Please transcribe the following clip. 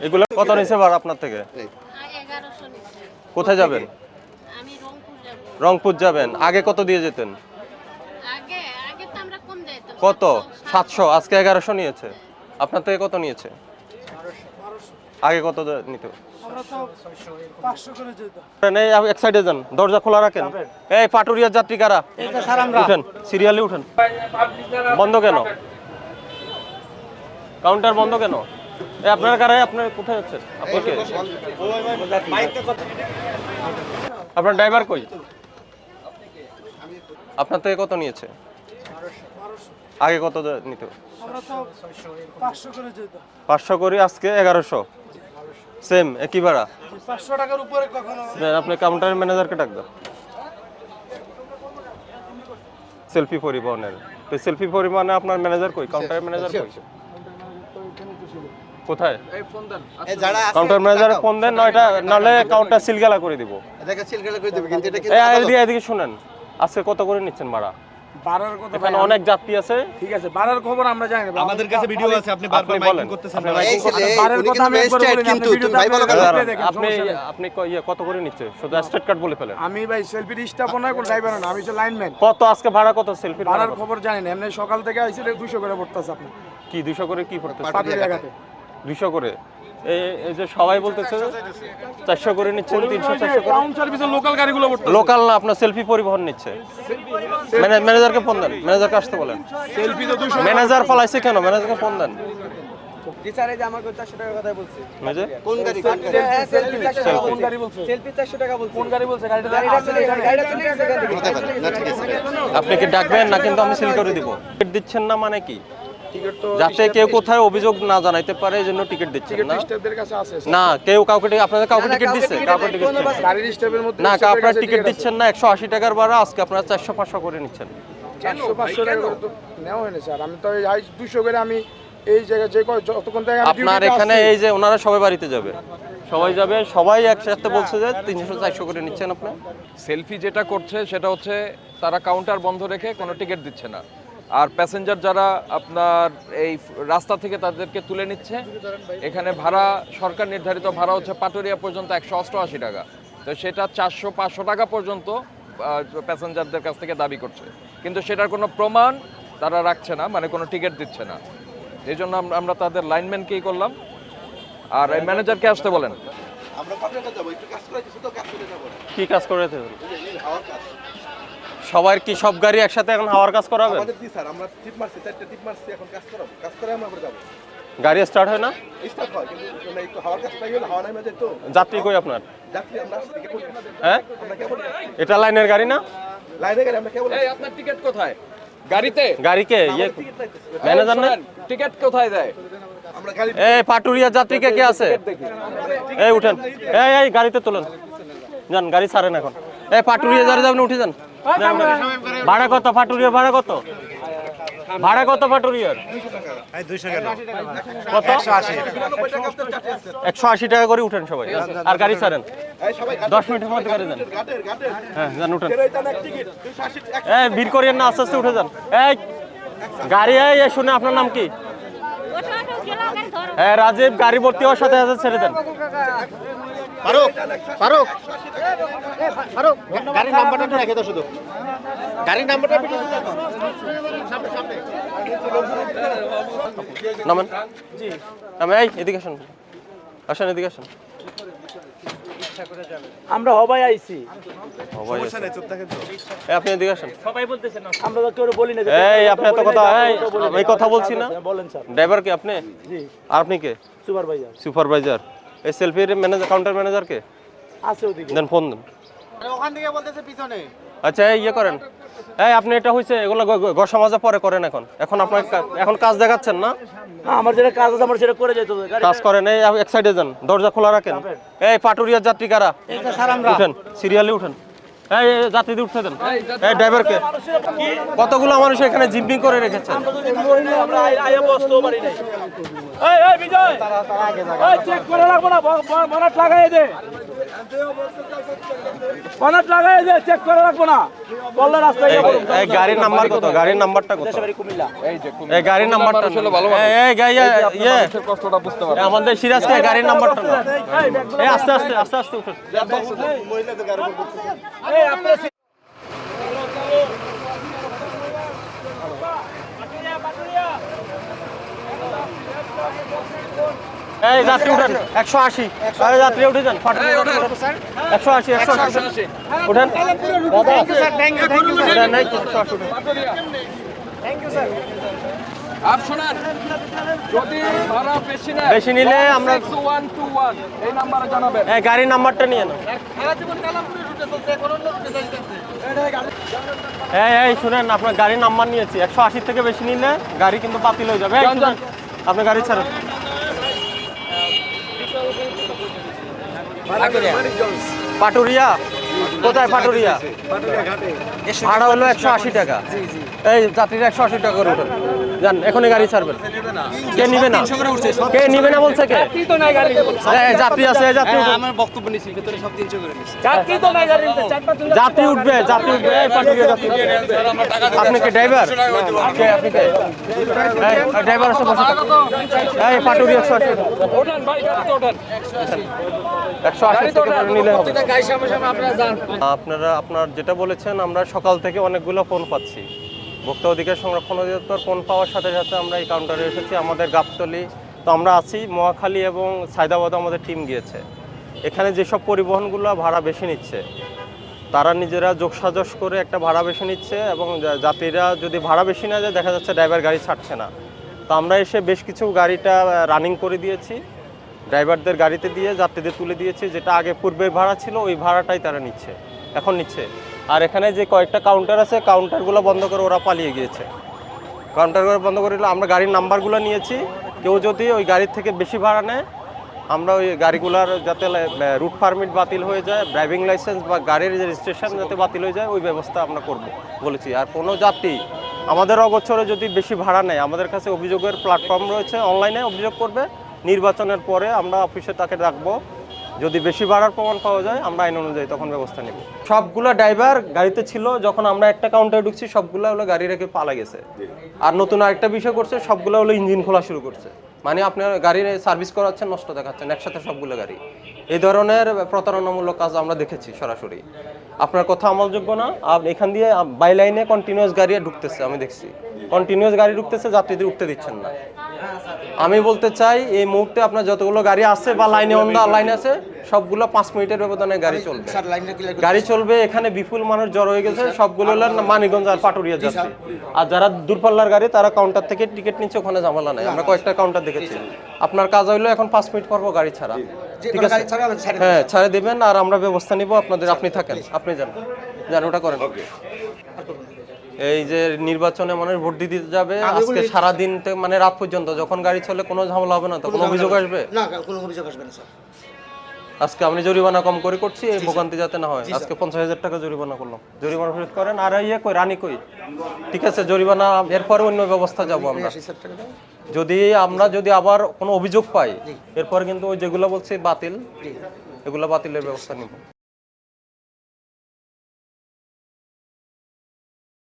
এগুলো কত নিছে ভাড়া আপনার থেকে? 1100 নিচ্ছে। কোথায় যাবেন? আমি রংপুর যাব। রংপুর যাবেন। আগে কত দিয়ে যেতেন? আগে আগে তো আমরা কম যাইতাম। কত? 700, আজকে 1100 নিয়েছে। আপনার থেকে কত নিয়েছে? আগে কত নিত? আমরা তো 500 করে যেতাম। এই এক সাইডে যান, দরজা খোলা রাখেন। এই পাটুরিয়ার যাত্রী কারা? উঠেন, সিরিয়ালে উঠেন। বন্ধ কেন? কাউন্টার বন্ধ কেন? এই আপনারা কারা? আপনারা কোথায় যাচ্ছেন? আপনি কে? আপনার ড্রাইভার কই? আপনার থেকে কত নিয়েছে? আগে কত নিত? আমরা তো 500 করে যেতাম। 500 করে, আজকে 1100। সেম একই ভাড়া। 500 টাকার উপরে কখনো আপনি কাউন্টারের ম্যানেজারকে ডাক দেন। সেলফি পরিবহনের তো সেলফি পরিবহনে আপনার ম্যানেজার কই? কাউন্টারের ম্যানেজার কই? কোথায়? এই ফোন দেন। কাউন্টার ম্যানেজারে ফোন দেন, নয়টা নালে কাউন্টার সিলগালা করে দিব। এটাকে সিলগালা করে দেব, কিন্তু এটা কি এদিকে শুনেন, আজকে কত করে নিচ্ছেন ভাড়া? বাড়ার কথা এখানে অনেক যাত্রী আছে। ঠিক আছে, বাড়ার খবর আমরা জানি না। আমাদের কাছে ভিডিও আছে, আপনি বারবার মাইকিং করতেছেন। এই ছেলে বাড়ার উনি কথা কিন্তু আমি একবার রেজিস্টার্ড, বলি, কিন্তু আপনি তুমি ভাই বলো কেন? আপনি আপনি কত করে নিচ্ছে? শুধু স্টেট কার্ড বলে ফেলেন। আমি ভাই সেলফির স্টাফ না, কোন ড্রাইভার না, আমি হচ্ছে লাইনম্যান। কত আজকে ভাড়া কত? সেলফির ভাড়া বাড়ার কত? খবর জানি না, এমনি সকাল থেকে আইছিলে 200 করে পড়তাছে আপনি। কি 200 করে? কি পড়তেছে? পাটুরিয়া ঘাটে 200 করে। এই যে সবাই বলতেছে 400 করে নিচ্ছেন, 300 400 করে। টাউন সার্ভিসের লোকাল গাড়িগুলো পড়তাছে। লোকাল না, আপনার সেলফি পরিবহন নিচ্ছে। ম্যানেজারকে ফোন দেন, ম্যানেজারকে আসতে বলেন। সেলফি তো 200। ম্যানেজার ফলাইছে কেন? ম্যানেজারকে ফোন দেন। টিচারে যে আমাকে 400 টাকার কথা বলছে। মেজে কোন গাড়ি? সেলফি 400 টাকা কোন গাড়ি বলছে? সেলফি 400 টাকা বলছে। কোন গাড়ি বলছে? গাড়িটা গাড়িটা চলে গেছে, গাড়িটা চলে গেছে এখান থেকে। হতে পারে না, ঠিক আছে। আপনি কি ডাকবেন না? কিন্তু আমি সিল করে দিব। টিকিট দিচ্ছেন না মানে কি? টিকিট তো যাতে কেউ কোথায় অভিযোগ না জানাইতে পারে, এই জন্য টিকিট দিচ্ছেন না। স্টাফদের কাছে আছে। না, কেউ কাউকে আপনাদের কাউকে টিকিট দিচ্ছে? কাউকে টিকিট দিচ্ছে না। গাড়ির স্টাফের মধ্যে না, আপনারা টিকিট দিচ্ছেন না। 180 টাকার ভাড়া, আজকে আপনারা 400 500 করে নিচ্ছেন। 400-500 টাকা করে তো নেওয়া হয়নি স্যার। আমি তো এই 200 করে আমি এই জায়গায় যে যতক্ষণ থেকে আমি আপনার এখানে এই যে ওনারা সবাই বাড়িতে যাবে, সবাই যাবে, সবাই একসাথে বলছে যে 300 400 করে নিচ্ছেন আপনি। সেলফি যেটা করছে সেটা হচ্ছে তারা কাউন্টার বন্ধ রেখে কোনো টিকিট দিচ্ছে না, আর প্যাসেঞ্জার যারা আপনার এই রাস্তা থেকে তাদেরকে তুলে নিচ্ছে। এখানে ভাড়া সরকার নির্ধারিত ভাড়া হচ্ছে পাটুরিয়া পর্যন্ত 188 টাকা, তো সেটা 400-500 টাকা পর্যন্ত প্যাসেঞ্জারদের কাছ থেকে দাবি করছে, কিন্তু সেটার কোনো প্রমাণ তারা রাখছে না, মানে কোনো টিকিট দিচ্ছে না। এই জন্য আমরা তাদের লাইনম্যানকেই করলাম, আর এই ম্যানেজারকে আসতে বলেন। আমরা পাটুরিয়া যাব, একটু কাজ করে শুধু কাজ করে যাব। কি কাজ করে? এই হাওয়ার কাজ। সবার কি সব গাড়ি একসাথে এখন হাওয়ার কাজ করাবেন? আমাদের জি স্যার, আমরা টিপ মারছি, 4টা টিপ মারছি, এখন কাজ করাবো। কাজ করে আমরা যাব। গাড়ি স্টার্ট হয় না? স্টার্ট হয়, কিন্তু মানে একটু হাওয়ার কাজ পাই হলো, হাওয়া নাই মাঝে তো। যাত্রী কই আপনার? যাত্রী আমরা আসছি কেবল। হ্যাঁ, আমরা কেবল এটা লাইনের গাড়ি না? লাইনে গেলে আমরা কেবল। এই আপনার টিকিট কোথায়? গাড়িতে গাড়িকে ম্যানেজার না? টিকিট কোথায় দেয়? আমরা গাড়ি এই পাটুরিয়া যাত্রী কে কে আছে? এই উঠেন, এই গাড়িতে তোলেন, যান, গাড়ি ছাড়েন এখন। এই পাটুরিয়া যারা যাবেন উঠে যান। ভাড়া কত পাটুরিয়ার? ভাড়া কত? ভাড়া কত পাটুরিয়ার? 200 গেল। কত? 180 টাকা করে উঠেন সবাই, আর গাড়ি ছাড়েন। এই সবাই 10 মিনিটের মধ্যে গাড়ি যান। গাটের হ্যাঁ, যান উঠেন। এটা না টিকিট 280 এই ভিড় করিয়েন না, আস্তে আস্তে উঠে যান। এই গাড়ি, এই শুনে আপনার নাম কি? হ্যাঁ রাজীব, গাড়ি ভর্তি হওয়ার সাথে সাথে ছেড়ে দেন। ফারুক, ফারুক, ফারুক, গাড়ির নাম্বারটা রেখে দাও শুধু। গাড়ির নাম্বারটা ভিডিও দিতে দাও। সামনে সামনে। নামেন। জি নামে। এই এদিকে আসেন, আসেন এদিকে আসেন। আমরা হবাই আইছি। সমস্যা নেই, চুপ থাকেন তো। এই আপনি এদিকে আসেন। সবাই বলতেছেন না, আমরা তো কেউ বলি না। এই আপনি এত কথা, এই কথা বলছি না। বলেন স্যার। ড্রাইভার কি আপনি? জি। আর আপনি কে? Supervisor supervisor. এই সেলফির ম্যানেজার, কাউন্টার ম্যানেজার কে? আছে ওদিকে। দেন ফোন দেন। ওখান থেকে বলতেছে পিছনে। আচ্ছা, এই ইয়ে করেন। এই আপনি এটা হইছে, এগুলো সমাজে পরে করেন। এখন আপনার এখন কাজ দেখাচ্ছেন না? আমার যেটা কাজ আছে আমরা সেটা করে যাইতে হবে। কাজ করেন। এই এক সাইডে যান, দরজা খোলা রাখেন। এই পাটুরিয়ার যাত্রী কারা? স্যার আমরা উঠেন, সিরিয়ালে উঠেন। এই যাত্রীদের উঠতে দেন। এই ড্রাইভারকে কতগুলো মানুষ এখানে জিম্পিং করে রেখেছেন। এই গাড়ির নাম্বার কত? গাড়ির নাম্বারটা কত? এই গাড়ির নাম্বারটা আসলে ভালো এই মানুষের কষ্টটা বুঝতে পারে। আমাদের সিরাজকে গাড়ির নাম্বারটা না। এই আস্তে আস্তে আস্তে আস্তে উঠুন। এই যাত্রী উঠেন 180। আরে যাত্রী উঠে যান। 180 180 উঠেন। নাই 180 উঠেন। আর শোনেন, যদি ভাড়া বেশি নিলে আমরা 6121 এই নাম্বারে জানাবেন। এই গাড়ির নাম্বারটা নিয়ে নাও। এই শুনেন, আপনার গাড়ির নাম্বার নিয়েছি। 180 থেকে বেশি নিলে গাড়ি কিন্তু বাতিল হয়ে যাবে। এই শুনেন, আপনি গাড়ি ছাড়েন। পাটুরিয়া কোথায়? পাটুরিয়া ভাড়া হলো 180 টাকা। এই যাত্রীরা 180 টাকা করে উঠেন, যান এখনই গাড়ি ছাড়বেন। কে নিবে না? কে নিবে না বলছে? কে যাত্রী আছে? যাত্রী আমার বক্তব্য নিছি, ভেতরে সব 300 করে নিছি। যাত্রী উঠবে, যাত্রী উঠবে। এই পাটুরিয়া যাত্রী উঠবে। আপনি কি ড্রাইভার? কে আপনি? কে ড্রাইভার আছে? বসে থাকুন। এই পাটুরিয়া 180 ওঠেন ভাই, গাড়িতে ওঠেন। 180 টাকা করে নিলে হবে। আপনার যেটা বলেছেন, আমরা সকাল থেকে অনেকগুলো ফোন পাচ্ছি। ভোক্তা অধিকার সংরক্ষণ অধিদপ্তর ফোন পাওয়ার সাথে সাথে আমরা এই কাউন্টারে এসেছি। আমাদের গাবতলী তো আমরা আছি, মহাখালী এবং সায়দাবাদে আমাদের টিম গিয়েছে। এখানে যেসব পরিবহনগুলো ভাড়া বেশি নিচ্ছে, তারা নিজেরা যোগসাজশ করে একটা ভাড়া বেশি নিচ্ছে এবং যাত্রীরা যদি ভাড়া বেশি না যায়, দেখা যাচ্ছে ড্রাইভার গাড়ি ছাড়ছে না। তো আমরা এসে বেশ কিছু গাড়িটা রানিং করে দিয়েছি, ড্রাইভারদের গাড়িতে দিয়ে যাত্রীদের তুলে দিয়েছি। যেটা আগে পূর্বের ভাড়া ছিল ওই ভাড়াটাই তারা নিচ্ছে, এখন নিচ্ছে। আর এখানে যে কয়েকটা কাউন্টার আছে, কাউন্টারগুলো বন্ধ করে ওরা পালিয়ে গিয়েছে। কাউন্টারগুলো বন্ধ করে দিলে আমরা গাড়ির নাম্বারগুলো নিয়েছি। কেউ যদি ওই গাড়ির থেকে বেশি ভাড়া নেয়, আমরা ওই গাড়িগুলোর যাতে রুট পারমিট বাতিল হয়ে যায়, ড্রাইভিং লাইসেন্স বা গাড়ির রেজিস্ট্রেশন যাতে বাতিল হয়ে যায়, ওই ব্যবস্থা আমরা করব বলেছি। আর কোনো যাত্রী আমাদের অগোচরে যদি বেশি ভাড়া নেয়, আমাদের কাছে অভিযোগের প্ল্যাটফর্ম রয়েছে, অনলাইনে অভিযোগ করবে। নির্বাচনের পরে আমরা অফিসে তাকে রাখবো। যদি বেশি ভাড়ার প্রমাণ পাওয়া যায়, আমরা আইন অনুযায়ী তখন ব্যবস্থা নেব। সবগুলো ড্রাইভার গাড়িতে ছিল, যখন আমরা একটা কাউন্টারে ঢুকছি সবগুলো হলো গাড়ি রেখে পালা গেছে। আর নতুন আরেকটা বিষয় করছে, সবগুলো হলো ইঞ্জিন খোলা শুরু করছে। মানে আপনার গাড়ির সার্ভিস করাচ্ছেন, নষ্ট দেখাচ্ছেন একসাথে সবগুলো গাড়ি। এই ধরনের প্রতারণামূলক কাজ আমরা দেখেছি সরাসরি। আপনার কথা আমলযোগ্য না। এখান দিয়ে বাই লাইনে কন্টিনিউয়াস গাড়ি ঢুকতেছে, আমি দেখছি কন্টিনিউয়াস গাড়ি ঢুকতেছে, যাত্রীদের উঠতে দিচ্ছেন না। আমি বলতে চাই, এই মুহূর্তে আপনার যতগুলো গাড়ি আছে বা লাইনে লাইন আছে, সবগুলো 5 মিনিটের ব্যবধানে গাড়ি চলবে। গাড়ি চলবে, এখানে বিপুল মানুষ জড়ো হয়ে গেছে। সবগুলো হলো মানিকগঞ্জ আর পাটুরিয়া যাচ্ছে। আর যারা দূরপাল্লার গাড়ি, তারা কাউন্টার থেকে টিকিট নিচ্ছে, ওখানে ঝামেলা নাই। আমরা কয়েকটা কাউন্টার দেখেছি। আপনার কাজ হইলো এখন 5 মিনিট পর গাড়ি ছাড়া, ঠিক আছে? হ্যাঁ, ছাড়ে দিবেন আর আমরা ব্যবস্থা নিব আপনাদের। আপনি থাকেন, আপনি যান ওটা করেন। এই যে নির্বাচনে মানুষ ভোট দিতে যাবে, আজকে সারাদিন মানে রাত পর্যন্ত যখন গাড়ি চলে, কোনো ঝামেলা হবে না তো? কোনো অভিযোগ আসবে না? কোনো অভিযোগ আসবে না স্যার। আজকে আমি জরিমানা কম করে করছি, এই ভোগান্তি যাতে না হয়। আজকে 50,000 টাকা জরিমানা করলাম। জরিমানা ফেরত করেন। আর কই রানী কই? ঠিক আছে, জরিমানা এরপরে অন্য ব্যবস্থা যাব আমরা। যদি আবার কোনো অভিযোগ পাই, এরপর কিন্তু ওই যেগুলো বলছি বাতিল, এগুলো বাতিলের ব্যবস্থা নিব।